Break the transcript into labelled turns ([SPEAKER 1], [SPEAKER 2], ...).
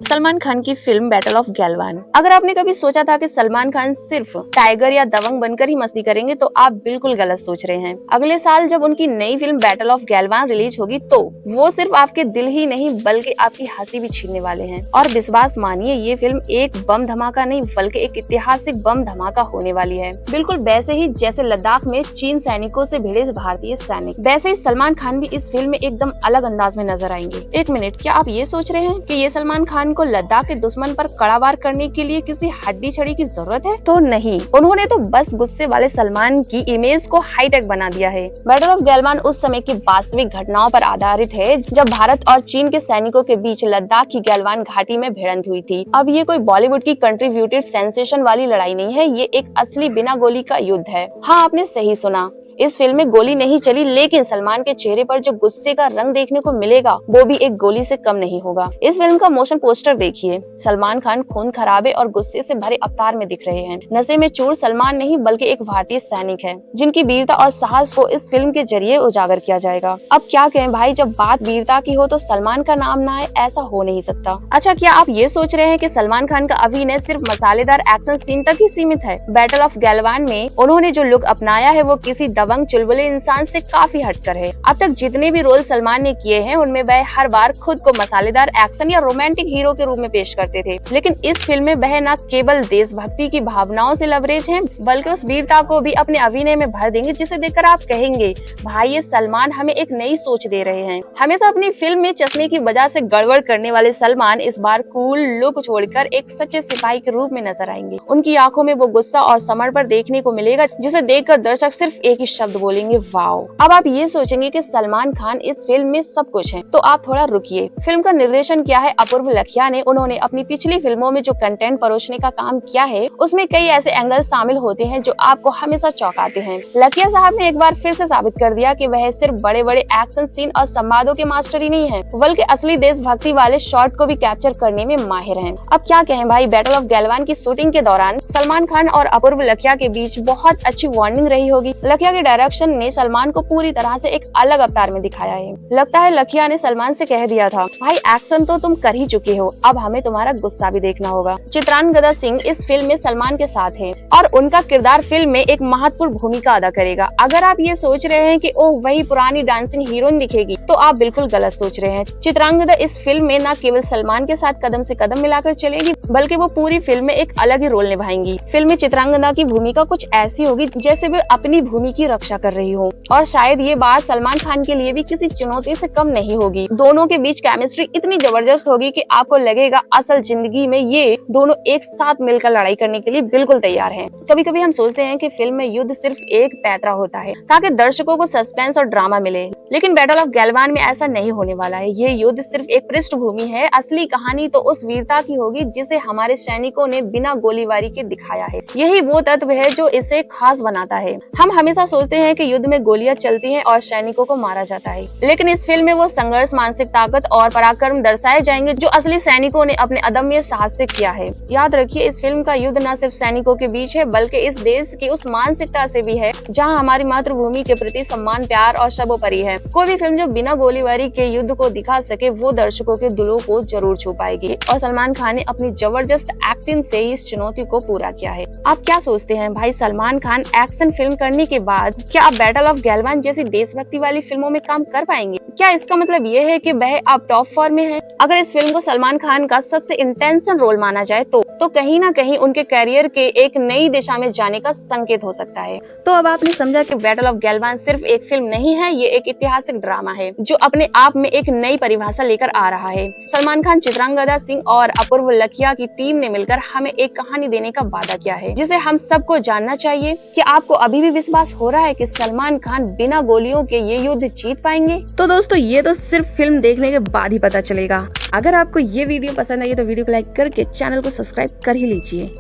[SPEAKER 1] सलमान खान की film battle of गैलवान। अगर आपने कभी सोचा था कि सलमान खान सिर्फ टाइगर या दबंग बनकर ही मस्ती करेंगे तो आप बिल्कुल गलत सोच रहे हैं। अगले साल जब उनकी नई फिल्म बैटल ऑफ गैलवान रिलीज होगी तो वो सिर्फ आपके दिल ही नहीं बल्कि आपकी हंसी भी छीनने वाले हैं। और विश्वास मानिए ये फिल्म एक बम धमाका नहीं बल्कि एक ऐतिहासिक बम धमाका होने वाली है। बिल्कुल वैसे ही जैसे लद्दाख में चीन सैनिकों से भिड़े भारतीय सैनिक, वैसे ही सलमान खान भी इस फिल्म में एकदम अलग अंदाज में नजर आएंगे। एक मिनट, क्या आप ये सोच रहे हैं कि ये सलमान खान को लद्दाख के दुश्मन पर कड़ा वार करने के लिए किसी हड्डी छड़ी की जरूरत है? तो नहीं, उन्होंने तो बस गुस्से वाले सलमान की इमेज को हाईटेक बना दिया है। बैटल ऑफ गैलवान उस समय की वास्तविक घटनाओं पर आधारित है जब भारत और चीन के सैनिकों के बीच लद्दाख की गैलवान घाटी में भिड़ंत हुई थी। अब ये कोई बॉलीवुड की कंट्रीब्यूटेड सेंसेशन वाली लड़ाई नहीं है, ये एक असली बिना गोली का युद्ध है। हाँ, आपने सही सुना, इस फिल्म में गोली नहीं चली, लेकिन सलमान के चेहरे पर जो गुस्से का रंग देखने को मिलेगा वो भी एक गोली से कम नहीं होगा। इस फिल्म का मोशन पोस्टर देखिए, सलमान खान खून खराबे और गुस्से से भरे अवतार में दिख रहे हैं। नशे में चूर सलमान नहीं बल्कि एक भारतीय सैनिक है जिनकी वीरता और साहस को इस फिल्म के जरिए उजागर किया जाएगा। अब क्या कहें भाई, जब बात वीरता की हो तो सलमान का नाम ना आए, ऐसा हो नहीं सकता। अच्छा, क्या आप ये सोच रहे हैं कि सलमान खान का अभिनय सिर्फ मसालेदार एक्शन सीन तक ही सीमित है? बैटल ऑफ गैलवान में उन्होंने जो लुक अपनाया है वो किसी दबंग चुलबुले इंसान से काफी हटकर है। अब तक जितने भी रोल सलमान ने किए हैं उनमें वह हर बार खुद को मसालेदार एक्शन या रोमांटिक हीरो के रूप में पेश करते थे, लेकिन इस फिल्म में वह न केवल देशभक्ति की भावनाओं से लबरेज हैं बल्कि उस वीरता को भी अपने अभिनय में भर देंगे जिसे देखकर आप कहेंगे भाई ये सलमान हमें एक नई सोच दे रहे हैं। हमेशा अपनी फिल्म में चश्मे की वजह से गड़बड़ करने वाले सलमान इस बार कूल लुक छोड़कर एक सच्चे सिपाही के रूप में नजर आएंगे। उनकी आंखों में वो गुस्सा और समर्पण देखने को मिलेगा जिसे देखकर दर्शक सिर्फ एक ही शब्द बोलेंगे, वाओ। अब आप ये सोचेंगे कि सलमान खान इस फिल्म में सब कुछ है, तो आप थोड़ा रुकिए। फिल्म का निर्देशन किया है अपूर्व लखिया ने। उन्होंने अपनी पिछली फिल्मों में जो कंटेंट परोसने का काम किया है उसमें कई ऐसे एंगल शामिल होते हैं जो आपको हमेशा चौंकाते हैं। लखिया साहब ने एक बार फिर से साबित कर दिया कि वह सिर्फ बड़े बड़े एक्शन सीन और संवादों के मास्टर ही नहीं है बल्कि असली देशभक्ति वाले शॉट को भी कैप्चर करने में माहिर हैं। अब क्या कहें भाई, बैटल ऑफ गैलवान की शूटिंग के दौरान सलमान खान और अपूर्व लखिया के बीच बहुत अच्छी बॉन्डिंग रही होगी। लखिया के डायरेक्शन ने सलमान को पूरी तरह से एक अलग अवतार में दिखाया है। लगता है लखिया ने सलमान से कह दिया था, भाई एक्शन तो तुम कर ही चुके हो, अब हमें तुम्हारा गुस्सा भी देखना होगा। चित्रांगदा सिंह इस फिल्म में सलमान के साथ है और उनका किरदार फिल्म में एक महत्वपूर्ण भूमिका अदा करेगा। अगर आप ये सोच रहे हैं कि ओह वही पुरानी डांसिंग हीरोइन दिखेगी तो आप बिल्कुल गलत सोच रहे हैं। चित्रांगदा इस फिल्म में न केवल सलमान के साथ कदम से कदम मिलाकर चलेगी बल्कि वो पूरी फिल्म में एक अलग ही रोल निभाएंगी। फिल्म में चित्रांगदा की भूमिका कुछ ऐसी होगी जैसे वे अपनी भूमि की रक्षा कर रही हो और शायद ये बात सलमान खान के लिए भी किसी चुनौती से कम नहीं होगी। दोनों के बीच केमिस्ट्री इतनी जबरदस्त होगी कि आपको लगेगा असल जिंदगी में ये दोनों एक साथ मिलकर लड़ाई करने के लिए बिल्कुल तैयार हैं। कभी कभी हम सोचते हैं कि फिल्म में युद्ध सिर्फ एक पैतरा होता है ताकि दर्शकों को सस्पेंस और ड्रामा मिले, लेकिन बैटल ऑफ गैलवान में ऐसा नहीं होने वाला है। ये युद्ध सिर्फ एक पृष्ठभूमि है, असली कहानी तो उस वीरता की होगी जिसे हमारे सैनिकों ने बिना गोलीबारी के दिखाया है। यही वो तत्व है जो इसे खास बनाता है। हम हमेशा सोचते हैं कि युद्ध में गोलियां चलती हैं और सैनिकों को मारा जाता है, लेकिन इस फिल्म में वो संघर्ष, मानसिक ताकत और पराक्रम दर्शाए जाएंगे जो असली सैनिकों ने अपने अदम्य साहस से किया है। याद रखिए, इस फिल्म का युद्ध न सिर्फ सैनिकों के बीच है बल्कि इस देश की उस मानसिकता से भी है जहां हमारी मातृभूमि के प्रति सम्मान, प्यार और सर्वोपरि है। कोई भी फिल्म जो बिना गोलीबारी के युद्ध को दिखा सके वो दर्शकों के दिलों को जरूर छू पाएगी और सलमान खान ने अपनी जबरदस्त एक्टिंग से इस चुनौती को पूरा किया है। आप क्या सोचते हैं भाई, सलमान खान एक्शन फिल्म करने के बाद क्या आप बैटल ऑफ गैलवान जैसी देशभक्ति वाली फिल्मों में काम कर पाएंगे? क्या इसका मतलब ये है कि वह अब टॉप फॉर्म में है? अगर इस फिल्म को सलमान खान का सबसे इंटेंशन रोल माना जाए तो कहीं ना कहीं उनके करियर के एक नई दिशा में जाने का संकेत हो सकता है। तो अब आपने समझा कि बैटल ऑफ गैलवान सिर्फ एक फिल्म नहीं है, ये एक ऐतिहासिक ड्रामा है जो अपने आप में एक नई परिभाषा लेकर आ रहा है। सलमान खान, चित्रांगदा सिंह और अपूर्व लखिया की टीम ने मिलकर हमें एक कहानी देने का वादा किया है जिसे हम सबको जानना चाहिए। कि आपको अभी भी विश्वास हो रहा है कि सलमान खान बिना गोलियों के ये युद्ध जीत पाएंगे? तो दोस्तों, ये तो सिर्फ फिल्म देखने के बाद ही पता चलेगा। अगर आपको ये वीडियो पसंद आई तो वीडियो को लाइक करके चैनल को सब्सक्राइब कर ही लीजिए।